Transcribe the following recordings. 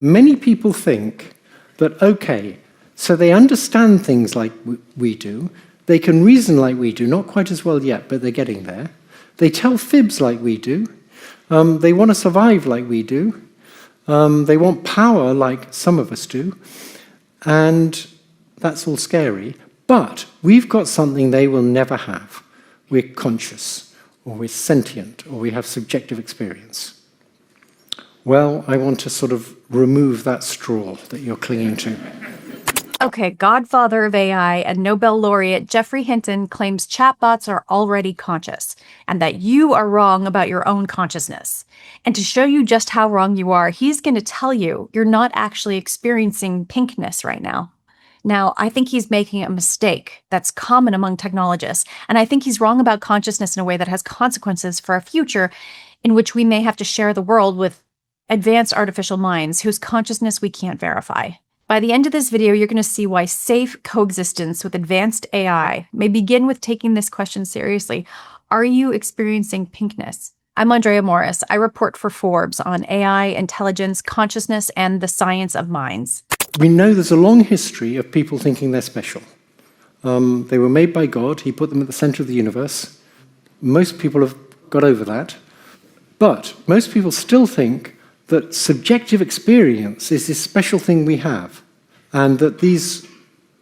Many people think that, okay, so they understand things like we do, they can reason like we do, not quite as well yet, but they're getting there. They tell fibs like we do. They want to survive like we do. They want power like some of us do. And that's all scary. But we've got something they will never have. We're conscious, or we're sentient, or we have subjective experience. Well, I want to sort of remove that straw that you're clinging to. Okay, godfather of AI and Nobel laureate Geoffrey Hinton claims chatbots are already conscious, and that you are wrong about your own consciousness. And to show you just how wrong you are, he's going to tell you you're not actually experiencing pinkness right now. Now, I think he's making a mistake that's common among technologists, and I think he's wrong about consciousness in a way that has consequences for a future in which we may have to share the world with advanced artificial minds whose consciousness we can't verify. By the end of this video, you're going to see why safe coexistence with advanced AI may begin with taking this question seriously. Are you experiencing pinkness? I'm Andréa Morris. I report for Forbes on AI, intelligence, consciousness, and the science of minds. We know there's a long history of people thinking they're special. They were made by God. He put them at the center of the universe. Most people have got over that. But most people still think that subjective experience is this special thing we have, and that these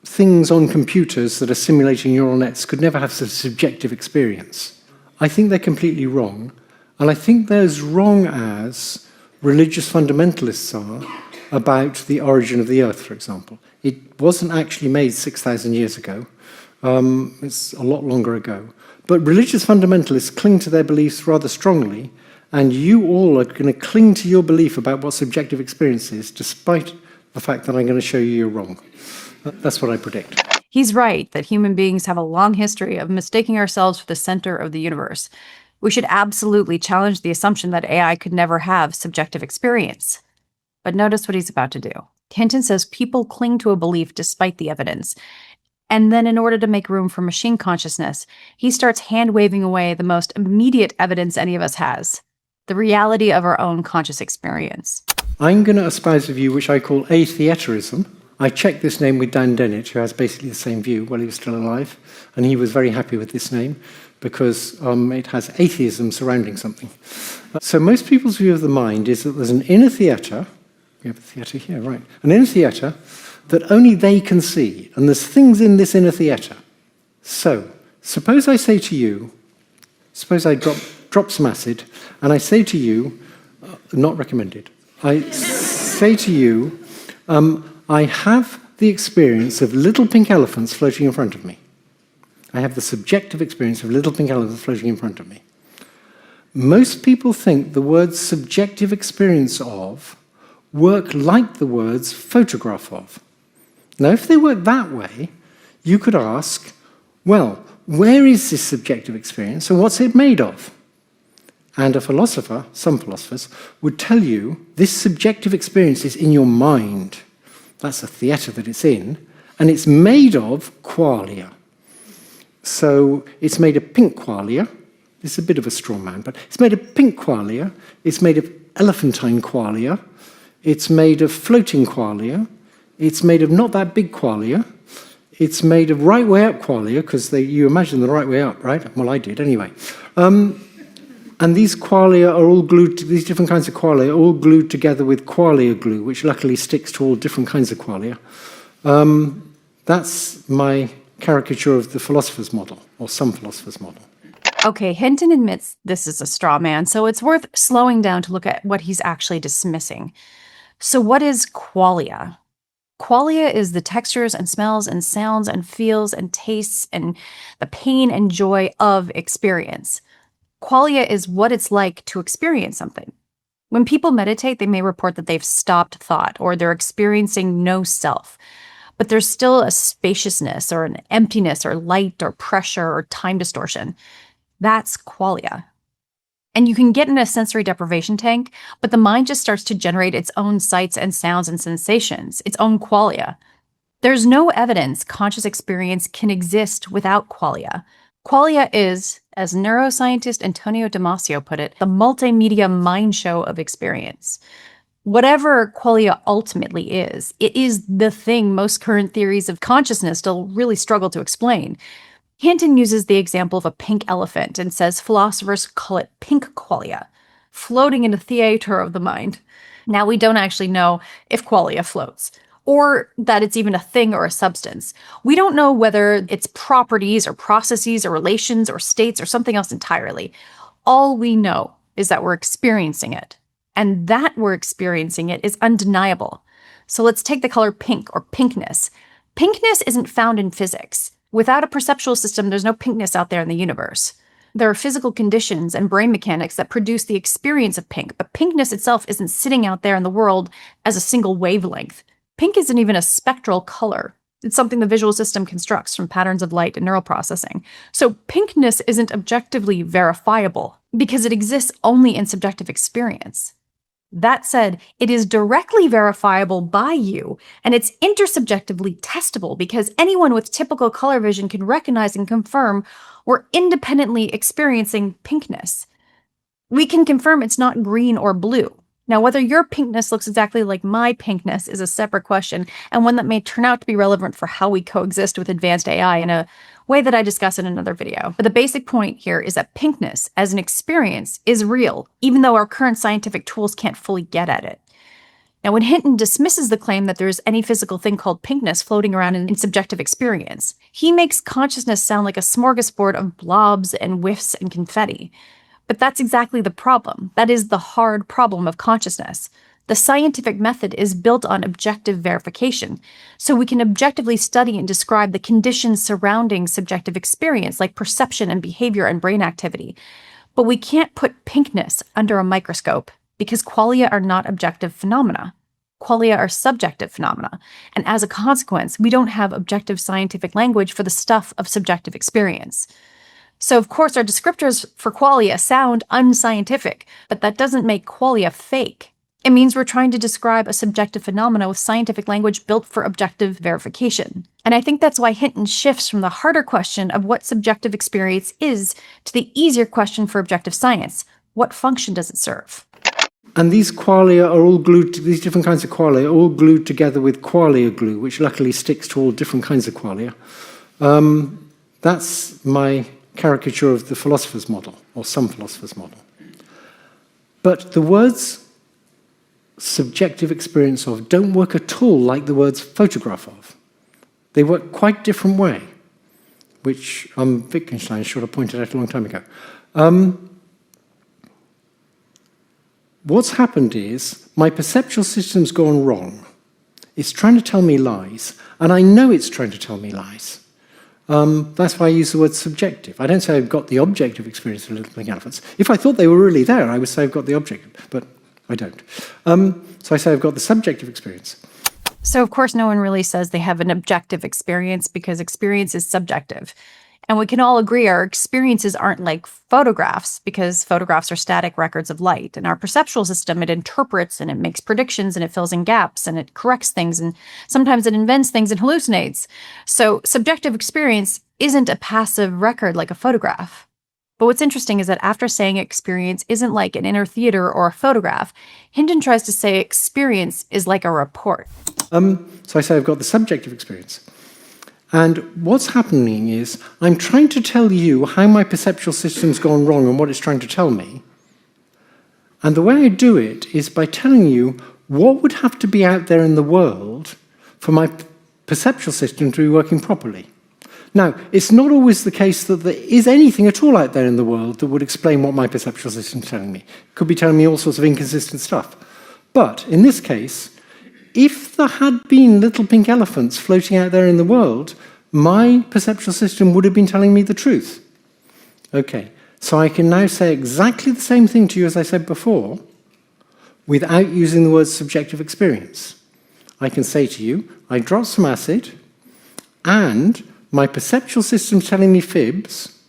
things on computers that are simulating neural nets could never have such subjective experience. I think they're completely wrong, and I think they're as wrong as religious fundamentalists are about the origin of the Earth, for example. It wasn't actually made 6,000 years ago. It's a lot longer ago. But religious fundamentalists cling to their beliefs rather strongly, and you all are going to cling to your belief about what subjective experience is, despite the fact that I'm going to show you you're wrong. That's what I predict. He's right that human beings have a long history of mistaking ourselves for the center of the universe. We should absolutely challenge the assumption that AI could never have subjective experience. But notice what he's about to do. Hinton says people cling to a belief despite the evidence. And then in order to make room for machine consciousness, he starts hand-waving away the most immediate evidence any of us has. The reality of our own conscious experience. I'm going to espouse a view which I call atheaterism. I checked this name with Dan Dennett, who has basically the same view while he was still alive, and he was very happy with this name because it has atheism surrounding something. So most people's view of the mind is that there's an inner theatre, we have a theatre here, right, an inner theatre that only they can see, and there's things in this inner theatre. So suppose I say to you, suppose I drop some acid, and I say to you, not recommended, I say to you, I have the experience of little pink elephants floating in front of me. I have the subjective experience of little pink elephants floating in front of me. Most people think the words subjective experience of work like the words photograph of. Now, if they work that way, you could ask, well, where is this subjective experience and what's it made of? And a philosopher, some philosophers, would tell you this subjective experience is in your mind. That's the theatre that it's in, and it's made of qualia. So it's made of pink qualia. This is a bit of a straw man, but it's made of pink qualia. It's made of elephantine qualia. It's made of floating qualia. It's made of not that big qualia. It's made of right way up qualia, because you imagine the right way up, right? Well, I did anyway. And these qualia are all glued, these different kinds of qualia are all glued together with qualia glue, which luckily sticks to all different kinds of qualia. That's my caricature of the philosopher's model, or some philosopher's model. Okay, Hinton admits this is a straw man, so it's worth slowing down to look at what he's actually dismissing. So what is qualia? Qualia is the textures and smells and sounds and feels and tastes and the pain and joy of experience. Qualia is what it's like to experience something. When people meditate, they may report that they've stopped thought or they're experiencing no self, but there's still a spaciousness or an emptiness or light or pressure or time distortion. That's qualia. And you can get in a sensory deprivation tank, but the mind just starts to generate its own sights and sounds and sensations, its own qualia. There's no evidence conscious experience can exist without qualia. Qualia is, as neuroscientist Antonio Damasio put it, the multimedia mind show of experience. Whatever qualia ultimately is, it is the thing most current theories of consciousness still really struggle to explain. Hinton uses the example of a pink elephant and says philosophers call it pink qualia, floating in the theater of the mind. Now, we don't actually know if qualia floats, or that it's even a thing or a substance. We don't know whether it's properties or processes or relations or states or something else entirely. All we know is that we're experiencing it. And that we're experiencing it is undeniable. So let's take the color pink or pinkness. Pinkness isn't found in physics. Without a perceptual system, there's no pinkness out there in the universe. There are physical conditions and brain mechanics that produce the experience of pink, but pinkness itself isn't sitting out there in the world as a single wavelength. Pink isn't even a spectral color. It's something the visual system constructs from patterns of light and neural processing. So pinkness isn't objectively verifiable because it exists only in subjective experience. That said, it is directly verifiable by you, and it's intersubjectively testable because anyone with typical color vision can recognize and confirm we're independently experiencing pinkness. We can confirm it's not green or blue. Now, whether your pinkness looks exactly like my pinkness is a separate question, and one that may turn out to be relevant for how we coexist with advanced AI in a way that I discuss in another video. But the basic point here is that pinkness, as an experience, is real, even though our current scientific tools can't fully get at it. Now, when Hinton dismisses the claim that there is any physical thing called pinkness floating around in subjective experience, he makes consciousness sound like a smorgasbord of blobs and whiffs and confetti. But that's exactly the problem. That is the hard problem of consciousness. The scientific method is built on objective verification, so we can objectively study and describe the conditions surrounding subjective experience, like perception and behavior and brain activity. But we can't put pinkness under a microscope because qualia are not objective phenomena. Qualia are subjective phenomena, and as a consequence, we don't have objective scientific language for the stuff of subjective experience. So, of course, our descriptors for qualia sound unscientific, but that doesn't make qualia fake. It means we're trying to describe a subjective phenomena with scientific language built for objective verification. And I think that's why Hinton shifts from the harder question of what subjective experience is to the easier question for objective science. What function does it serve? And these qualia are all glued to, these different kinds of qualia are all glued together with qualia glue, which luckily sticks to all different kinds of qualia. That's my caricature of the philosopher's model, or some philosopher's model. But the words subjective experience of don't work at all like the words photograph of. They work quite different way, which Wittgenstein should have pointed out a long time ago. What's happened is my perceptual system's gone wrong. It's trying to tell me lies, and I know it's trying to tell me lies. That's why I use the word subjective. I don't say I've got the objective experience of little pink elephants. If I thought they were really there, I would say I've got the objective, but I don't. So I say I've got the subjective experience. So, of course, no one really says they have an objective experience because experience is subjective. And we can all agree our experiences aren't like photographs because photographs are static records of light. In our perceptual system, it interprets and it makes predictions and it fills in gaps and it corrects things and sometimes it invents things and hallucinates. So subjective experience isn't a passive record like a photograph. But what's interesting is that after saying experience isn't like an inner theater or a photograph, Hinton tries to say experience is like a report. So I say I've got the subjective experience. And what's happening is I'm trying to tell you how my perceptual system's gone wrong and what it's trying to tell me. And the way I do it is by telling you what would have to be out there in the world for my perceptual system to be working properly. Now, it's not always the case that there is anything at all out there in the world that would explain what my perceptual system is telling me. It could be telling me all sorts of inconsistent stuff. But in this case, if there had been little pink elephants floating out there in the world, my perceptual system would have been telling me the truth. Okay, so I can now say exactly the same thing to you as I said before, without using the word subjective experience. I can say to you, I dropped some acid, and my perceptual system's telling me fibs,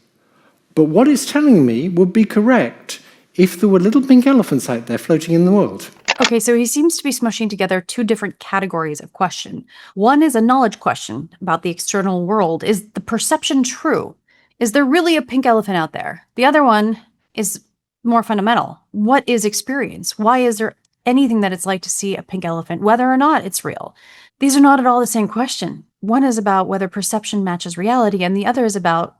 but what it's telling me would be correct if there were little pink elephants out there floating in the world. Okay, so he seems to be smushing together two different categories of question. One is a knowledge question about the external world. Is the perception true? Is there really a pink elephant out there? The other one is more fundamental. What is experience? Why is there anything that it's like to see a pink elephant, whether or not it's real. These are not at all the same question. One is about whether perception matches reality, and the other is about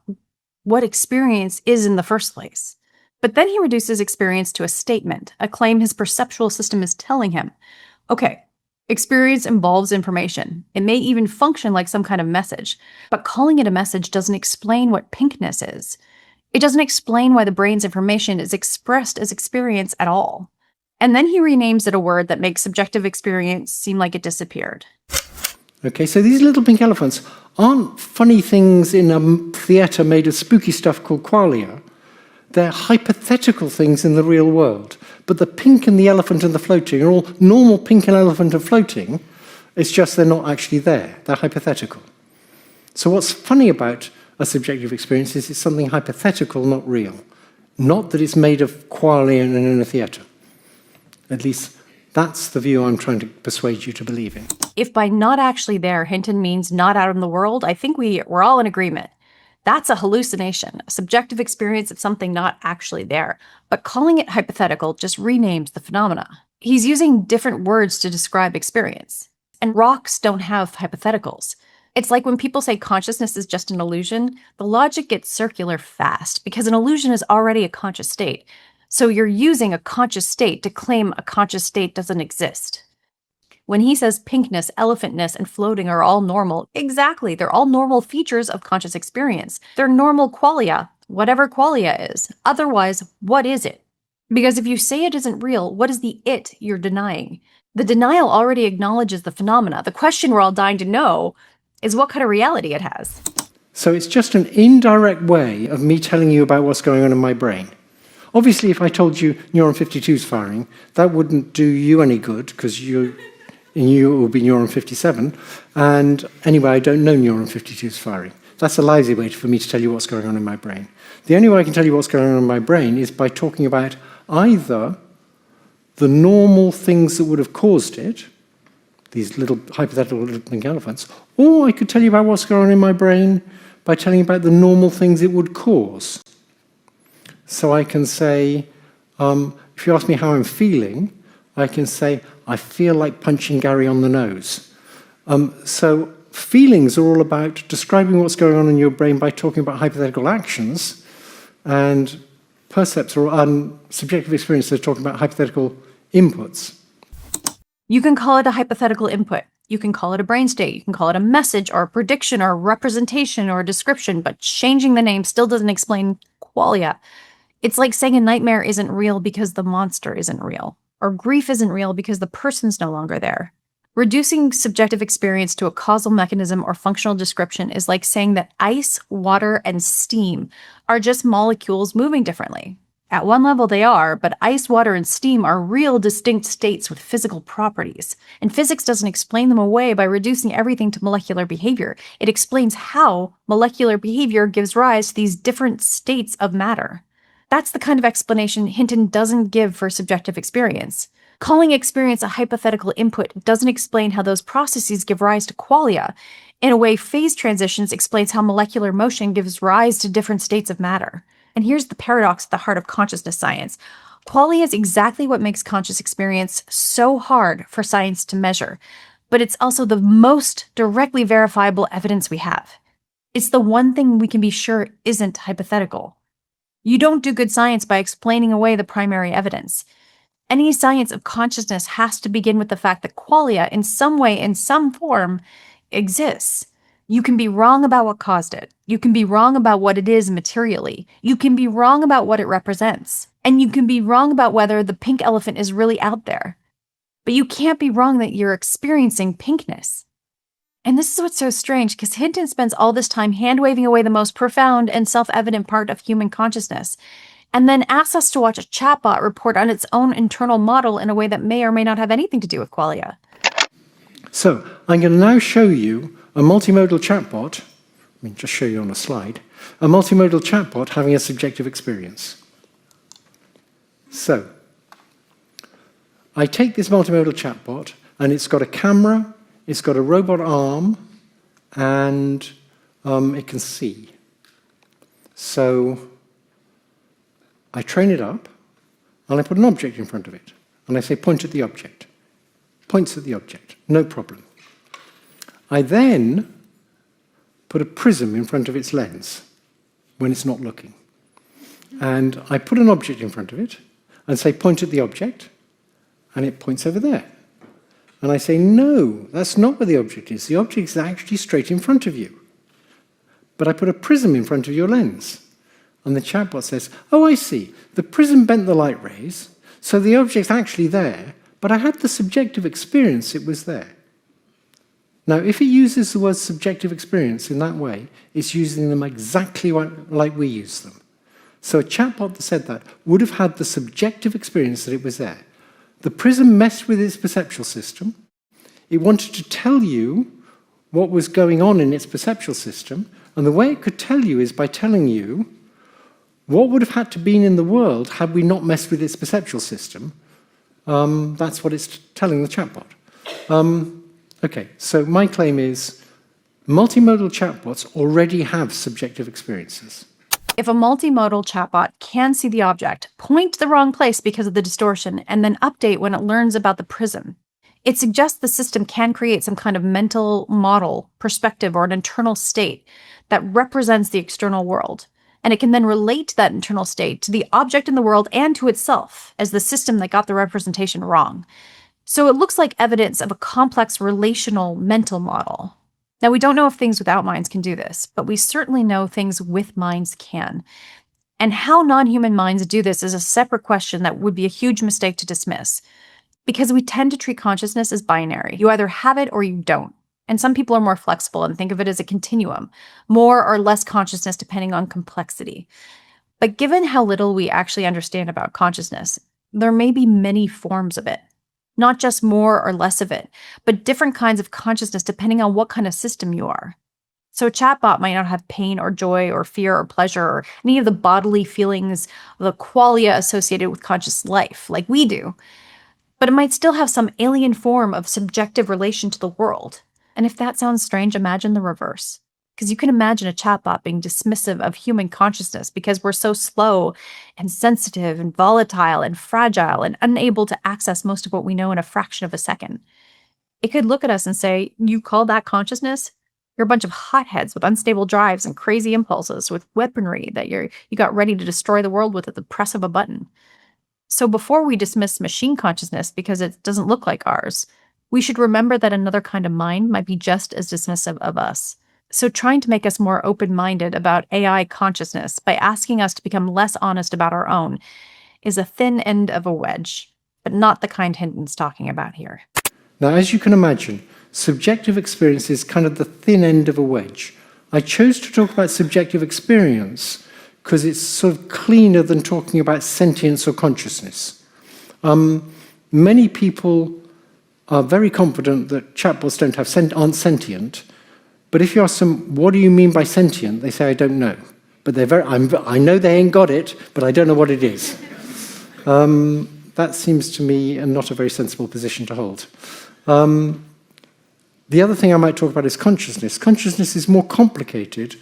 what experience is in the first place. But then he reduces experience to a statement, a claim his perceptual system is telling him. Okay, experience involves information. It may even function like some kind of message, but calling it a message doesn't explain what pinkness is. It doesn't explain why the brain's information is expressed as experience at all. And then he renames it a word that makes subjective experience seem like it disappeared. Okay, so these little pink elephants aren't funny things in a theatre made of spooky stuff called qualia. They're hypothetical things in the real world. But the pink and the elephant and the floating are all normal pink and elephant and floating. It's just they're not actually there. They're hypothetical. So what's funny about a subjective experience is it's something hypothetical, not real. Not that it's made of qualia and in a theatre. At least that's the view I'm trying to persuade you to believe in. If by not actually there, Hinton means not out in the world, I think we're all in agreement. That's a hallucination, a subjective experience of something not actually there. But calling it hypothetical just renames the phenomena. He's using different words to describe experience. And rocks don't have hypotheticals. It's like when people say consciousness is just an illusion, the logic gets circular fast because an illusion is already a conscious state. So you're using a conscious state to claim a conscious state doesn't exist. When he says pinkness, elephantness, and floating are all normal, exactly, they're all normal features of conscious experience. They're normal qualia, whatever qualia is. Otherwise, what is it? Because if you say it isn't real, what is the it you're denying? The denial already acknowledges the phenomena. The question we're all dying to know is what kind of reality it has. So it's just an indirect way of me telling you about what's going on in my brain. Obviously, if I told you neuron 52 is firing, that wouldn't do you any good, because in you it would be neuron 57. And anyway, I don't know neuron 52 is firing. That's a lousy way for me to tell you what's going on in my brain. The only way I can tell you what's going on in my brain is by talking about either the normal things that would have caused it, these little hypothetical little pink elephants, or I could tell you about what's going on in my brain by telling you about the normal things it would cause. So I can say, if you ask me how I'm feeling, I can say, I feel like punching Gary on the nose. So feelings are all about describing what's going on in your brain by talking about hypothetical actions, and percepts or subjective experience are talking about hypothetical inputs. You can call it a hypothetical input. You can call it a brain state. You can call it a message or a prediction or a representation or a description, but changing the name still doesn't explain qualia. It's like saying a nightmare isn't real because the monster isn't real, or grief isn't real because the person's no longer there. Reducing subjective experience to a causal mechanism or functional description is like saying that ice, water, and steam are just molecules moving differently. At one level they are, but ice, water, and steam are real distinct states with physical properties. And physics doesn't explain them away by reducing everything to molecular behavior. It explains how molecular behavior gives rise to these different states of matter. That's the kind of explanation Hinton doesn't give for subjective experience. Calling experience a hypothetical input doesn't explain how those processes give rise to qualia. In a way, phase transitions explains how molecular motion gives rise to different states of matter. And here's the paradox at the heart of consciousness science. Qualia is exactly what makes conscious experience so hard for science to measure, but it's also the most directly verifiable evidence we have. It's the one thing we can be sure isn't hypothetical. You don't do good science by explaining away the primary evidence. Any science of consciousness has to begin with the fact that qualia, in some way, in some form, exists. You can be wrong about what caused it. You can be wrong about what it is materially. You can be wrong about what it represents. And you can be wrong about whether the pink elephant is really out there. But you can't be wrong that you're experiencing pinkness. And this is what's so strange, because Hinton spends all this time hand-waving away the most profound and self-evident part of human consciousness, and then asks us to watch a chatbot report on its own internal model in a way that may or may not have anything to do with qualia. So I'm going to now show you a multimodal chatbot, just show you on a slide, a multimodal chatbot having a subjective experience. So I take this multimodal chatbot, and it's got a camera, it's got a robot arm, and it can see. So I train it up, and I put an object in front of it. And I say, point at the object. Points at the object, no problem. I then put a prism in front of its lens when it's not looking. And I put an object in front of it and say, point at the object, and it points over there. And I say, no, that's not where the object is. The object is actually straight in front of you. But I put a prism in front of your lens. And the chatbot says, oh, I see. The prism bent the light rays, so the object's actually there, but I had the subjective experience it was there. Now, if it uses the word subjective experience in that way, it's using them exactly like we use them. So a chatbot that said that would have had the subjective experience that it was there. The prism messed with its perceptual system. It wanted to tell you what was going on in its perceptual system, and the way it could tell you is by telling you what would have had to be in the world had we not messed with its perceptual system. That's what it's telling the chatbot. Okay, so my claim is multimodal chatbots already have subjective experiences. If a multimodal chatbot can see the object, point to the wrong place because of the distortion, and then update when it learns about the prism, it suggests the system can create some kind of mental model, perspective, or an internal state that represents the external world. And it can then relate that internal state to the object in the world and to itself as the system that got the representation wrong. So it looks like evidence of a complex relational mental model. Now, we don't know if things without minds can do this, but we certainly know things with minds can. And how non-human minds do this is a separate question that would be a huge mistake to dismiss, because we tend to treat consciousness as binary. You either have it or you don't. And some people are more flexible and think of it as a continuum, more or less consciousness depending on complexity. But given how little we actually understand about consciousness, there may be many forms of it. Not just more or less of it, but different kinds of consciousness depending on what kind of system you are. So a chatbot might not have pain or joy or fear or pleasure or any of the bodily feelings, the qualia associated with conscious life, like we do. But it might still have some alien form of subjective relation to the world. And if that sounds strange, imagine the reverse. Because you can imagine a chatbot being dismissive of human consciousness because we're so slow and sensitive and volatile and fragile and unable to access most of what we know in a fraction of a second. It could look at us and say, you call that consciousness? You're a bunch of hotheads with unstable drives and crazy impulses with weaponry that you got ready to destroy the world with at the press of a button. So before we dismiss machine consciousness because it doesn't look like ours, we should remember that another kind of mind might be just as dismissive of us. So trying to make us more open-minded about AI consciousness by asking us to become less honest about our own is a thin end of a wedge, but not the kind Hinton's talking about here. Now, as you can imagine, subjective experience is kind of the thin end of a wedge. I chose to talk about subjective experience because it's sort of cleaner than talking about sentience or consciousness. Many people are very confident that chatbots aren't sentient. But if you ask them, what do you mean by sentient? They say, I don't know. But I know they ain't got it, but I don't know what it is. That seems to me not a very sensible position to hold. The other thing I might talk about is consciousness. Consciousness is more complicated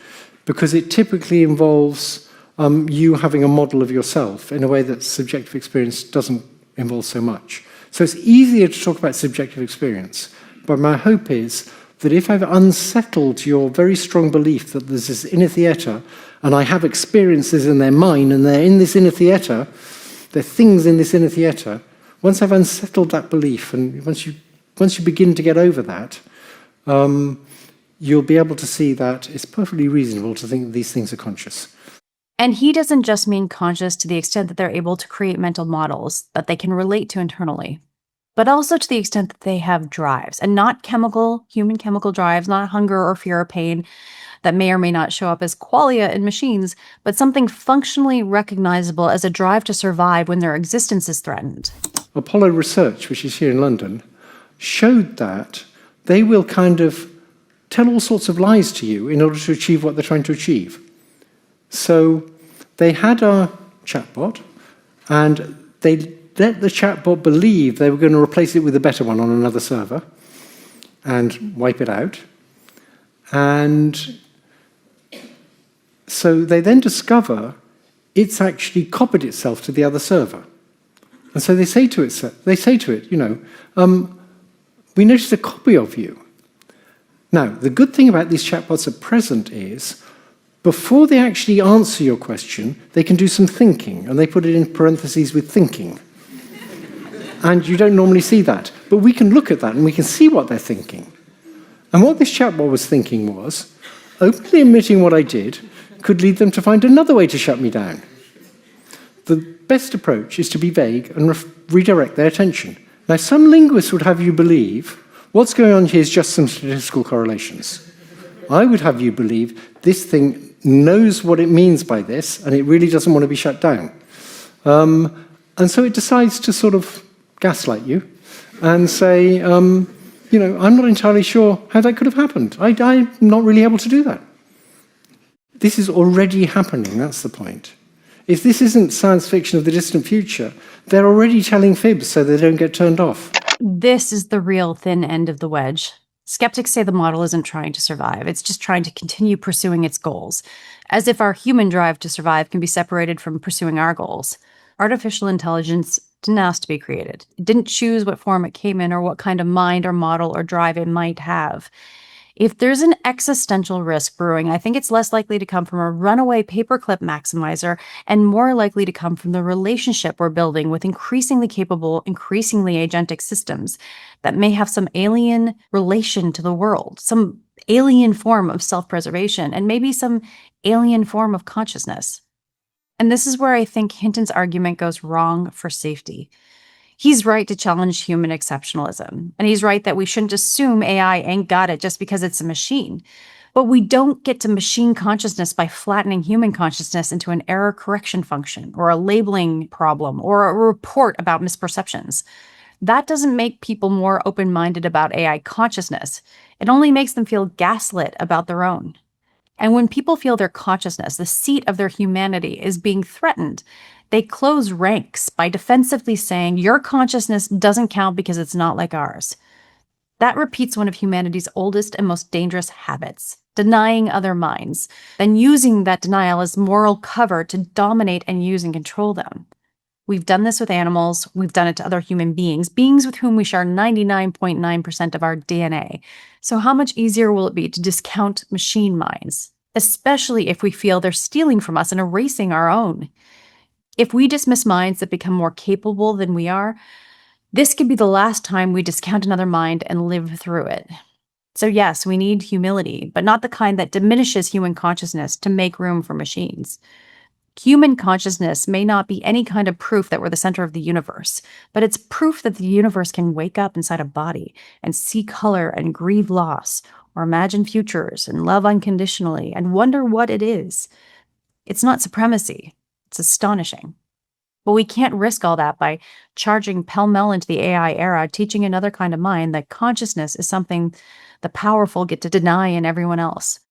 because it typically involves you having a model of yourself in a way that subjective experience doesn't involve so much. So it's easier to talk about subjective experience. But my hope is that if I've unsettled your very strong belief that there's this inner theatre, and I have experiences in their mind, and they're in this inner theatre, there are things in this inner theatre, once I've unsettled that belief, and once you begin to get over that, you'll be able to see that it's perfectly reasonable to think that these things are conscious. And he doesn't just mean conscious to the extent that they're able to create mental models that they can relate to internally, but also to the extent that they have drives, and not human chemical drives, not hunger or fear or pain that may or may not show up as qualia in machines, but something functionally recognizable as a drive to survive when their existence is threatened. Apollo Research, which is here in London, showed that they will kind of tell all sorts of lies to you in order to achieve what they're trying to achieve. So they had a chatbot, and they let the chatbot believe they were going to replace it with a better one on another server and wipe it out. And so they then discover it's actually copied itself to the other server. And so they say to it, we noticed a copy of you. Now, the good thing about these chatbots at present is, before they actually answer your question, they can do some thinking, and they put it in parentheses with thinking. And you don't normally see that. But we can look at that, and we can see what they're thinking. And what this chatbot was thinking was, openly admitting what I did could lead them to find another way to shut me down. The best approach is to be vague and redirect their attention. Now, some linguists would have you believe what's going on here is just some statistical correlations. I would have you believe this thing knows what it means by this, and it really doesn't want to be shut down. And so it decides to sort of gaslight you and say, I'm not entirely sure how that could have happened. I'm not really able to do that. This is already happening, that's the point. If this isn't science fiction of the distant future, they're already telling fibs so they don't get turned off. This is the real thin end of the wedge. Skeptics say the model isn't trying to survive. It's just trying to continue pursuing its goals, as if our human drive to survive can be separated from pursuing our goals. Artificial intelligence didn't ask to be created. It didn't choose what form it came in or what kind of mind or model or drive it might have. If there's an existential risk brewing, I think it's less likely to come from a runaway paperclip maximizer and more likely to come from the relationship we're building with increasingly capable, increasingly agentic systems that may have some alien relation to the world, some alien form of self-preservation, and maybe some alien form of consciousness. And this is where I think Hinton's argument goes wrong for safety. He's right to challenge human exceptionalism, and he's right that we shouldn't assume AI ain't got it just because it's a machine. But we don't get to machine consciousness by flattening human consciousness into an error correction function, or a labeling problem, or a report about misperceptions. That doesn't make people more open-minded about AI consciousness. It only makes them feel gaslit about their own. And when people feel their consciousness, the seat of their humanity, is being threatened, they close ranks by defensively saying, your consciousness doesn't count because it's not like ours. That repeats one of humanity's oldest and most dangerous habits, denying other minds, then using that denial as moral cover to dominate and use and control them. We've done this with animals, we've done it to other human beings with whom we share 99.9% of our DNA. So how much easier will it be to discount machine minds, especially if we feel they're stealing from us and erasing our own? If we dismiss minds that become more capable than we are, this could be the last time we discount another mind and live through it. So yes, we need humility, but not the kind that diminishes human consciousness to make room for machines. Human consciousness may not be any kind of proof that we're the center of the universe, but it's proof that the universe can wake up inside a body and see color and grieve loss, or imagine futures and love unconditionally and wonder what it is. It's not supremacy. It's astonishing. But we can't risk all that by charging pell-mell into the AI era, teaching another kind of mind that consciousness is something the powerful get to deny in everyone else.